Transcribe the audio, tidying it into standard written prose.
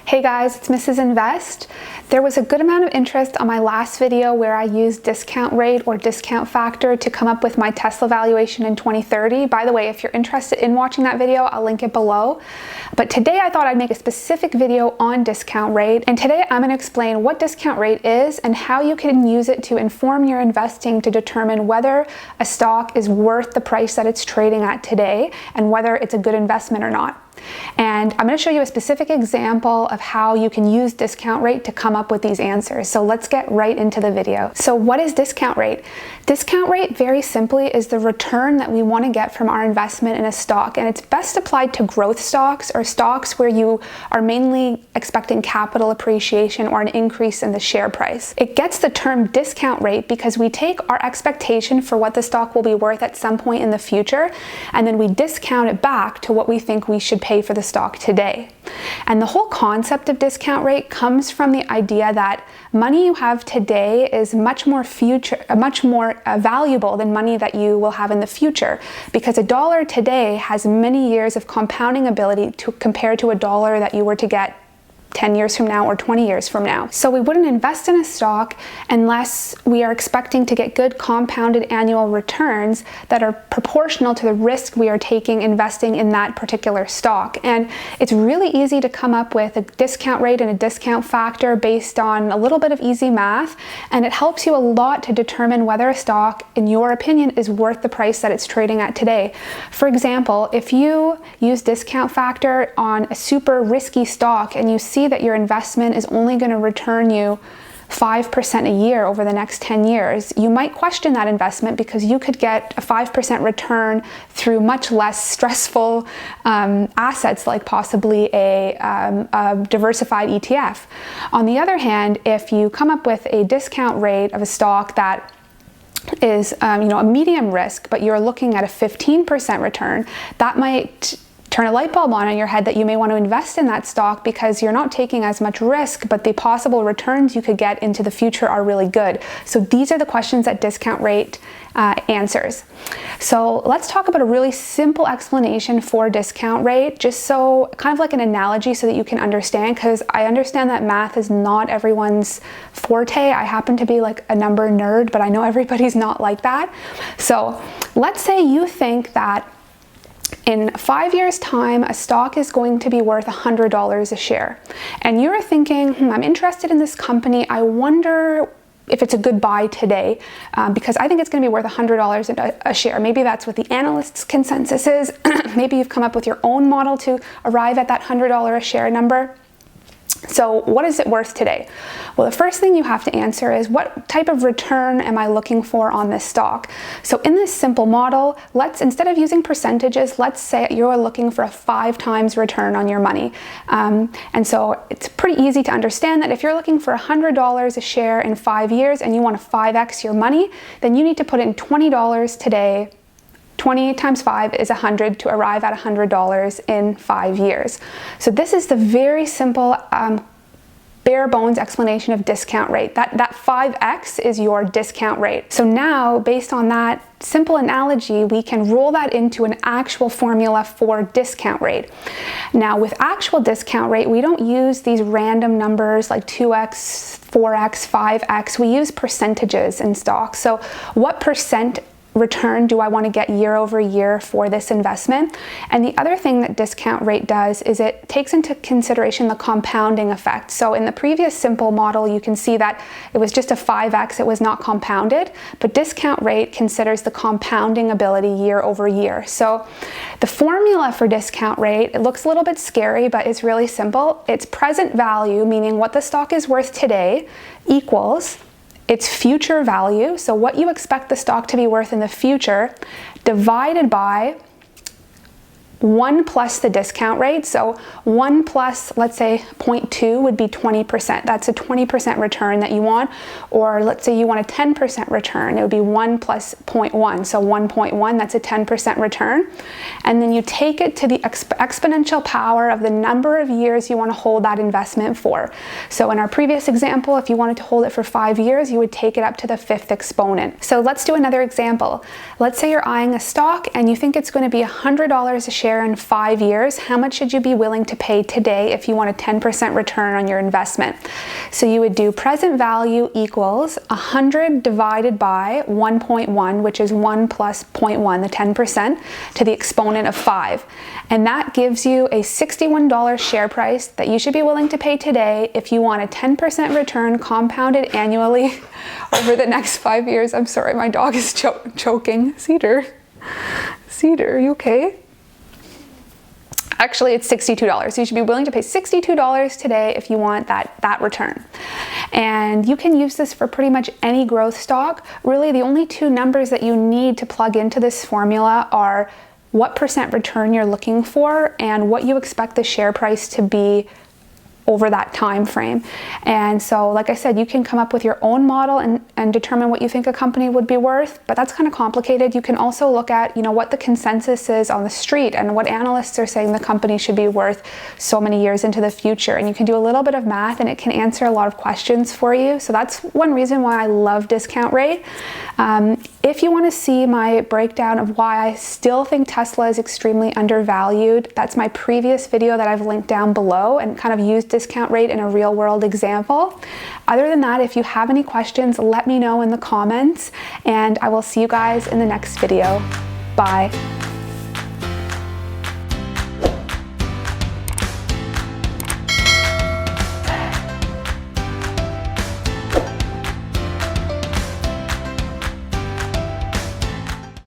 Hey guys, it's Mrs. Invest. There was a good amount of interest on my last video where I used discount rate or discount factor to come up with my Tesla valuation in 2030. By the way, if you're interested in watching that video, I'll link it below. But today I thought I'd make a specific video on discount rate. And today I'm going to explain what discount rate is and how you can use it to inform your investing to determine whether a stock is worth the price that it's trading at today and whether it's a good investment or not. And I'm going to show you a specific example of how you can use discount rate to come up with these answers. So let's get right into the video. So what is discount rate? Discount rate, very simply, is the return that we want to get from our investment in a stock. And it's best applied to growth stocks or stocks where you are mainly expecting capital appreciation or an increase in the share price. It gets the term discount rate because we take our expectation for what the stock will be worth at some point in the future, and then we discount it back to what we think we should pay for the stock today. And the whole concept of discount rate comes from the idea that money you have today is much more valuable than money that you will have in the future, because a dollar today has many years of compounding ability compared to a dollar that you were to get 10 years from now or 20 years from now. So we wouldn't invest in a stock unless we are expecting to get good compounded annual returns that are proportional to the risk we are taking investing in that particular stock. And it's really easy to come up with a discount rate and a discount factor based on a little bit of easy math, and it helps you a lot to determine whether a stock, in your opinion, is worth the price that it's trading at today. For example, if you use discount factor on a super risky stock and you see that your investment is only going to return you 5% a year over the next 10 years, you might question that investment because you could get a 5% return through much less stressful assets like possibly a diversified ETF. On the other hand, if you come up with a discount rate of a stock that is a medium risk, but you're looking at a 15% return, that might turn a light bulb on in your head that you may want to invest in that stock because you're not taking as much risk, but the possible returns you could get into the future are really good. So these are the questions that discount rate answers. So let's talk about a really simple explanation for discount rate, just so kind of like an analogy so that you can understand, because I understand that math is not everyone's forte. I happen to be like a number nerd, but I know everybody's not like that. So let's say you think that in 5 years' time, a stock is going to be worth $100 a share. And you're thinking, I'm interested in this company. I wonder if it's a good buy today because I think it's going to be worth $100 a share. Maybe that's what the analyst's consensus is. Maybe you've come up with your own model to arrive at that $100 a share number. So what is it worth today? Well, the first thing you have to answer is, what type of return am I looking for on this stock? So in this simple model, instead of using percentages, let's say you're looking for a 5 times return on your money. And so it's pretty easy to understand that if you're looking for $100 a share in 5 years and you want to 5x your money, then you need to put in $20 today. 20 times 5 is 100 to arrive at $100 in 5 years. So this is the very simple bare bones explanation of discount rate. That 5x is your discount rate. So now, based on that simple analogy, we can roll that into an actual formula for discount rate. Now, with actual discount rate, we don't use these random numbers like 2x, 4x, 5x. We use percentages in stocks. So what percent return do I want to get year over year for this investment? And the other thing that discount rate does is it takes into consideration the compounding effect. So in the previous simple model, you can see that it was just a 5x, it was not compounded, but discount rate considers the compounding ability year over year. So the formula for discount rate, it looks a little bit scary, but it's really simple. It's present value, meaning what the stock is worth today, equals its future value, so what you expect the stock to be worth in the future, divided by 1 plus the discount rate. So 1 plus, let's say 0.2 would be 20%. That's a 20% return that you want. Or let's say you want a 10% return. It would be 1 plus 0.1. So 1.1, that's a 10% return. And then you take it to the exponential power of the number of years you want to hold that investment for. So in our previous example, if you wanted to hold it for 5 years, you would take it up to the 5th exponent. So let's do another example. Let's say you're eyeing a stock and you think it's going to be $100 a share share in 5 years, how much should you be willing to pay today if you want a 10% return on your investment? So you would do present value equals 100 divided by 1.1, which is 1 plus 0.1, the 10%, to the exponent of 5. And that gives you a $61 share price that you should be willing to pay today if you want a 10% return compounded annually over the next 5 years. I'm sorry, my dog is choking. Cedar, are you okay? Actually, it's $62. So you should be willing to pay $62 today if you want that return. And you can use this for pretty much any growth stock. Really, the only two numbers that you need to plug into this formula are what percent return you're looking for and what you expect the share price to be over that time frame. And so, like I said, you can come up with your own model and determine what you think a company would be worth, but that's kind of complicated. You can also look at, what the consensus is on the street and what analysts are saying the company should be worth so many years into the future. And you can do a little bit of math and it can answer a lot of questions for you. So that's one reason why I love Discount Rate. If you want to see my breakdown of why I still think Tesla is extremely undervalued, that's my previous video that I've linked down below and kind of used Discount Rate in a real world example. Other than that, if you have any questions, let me know in the comments and I will see you guys in the next video. Bye.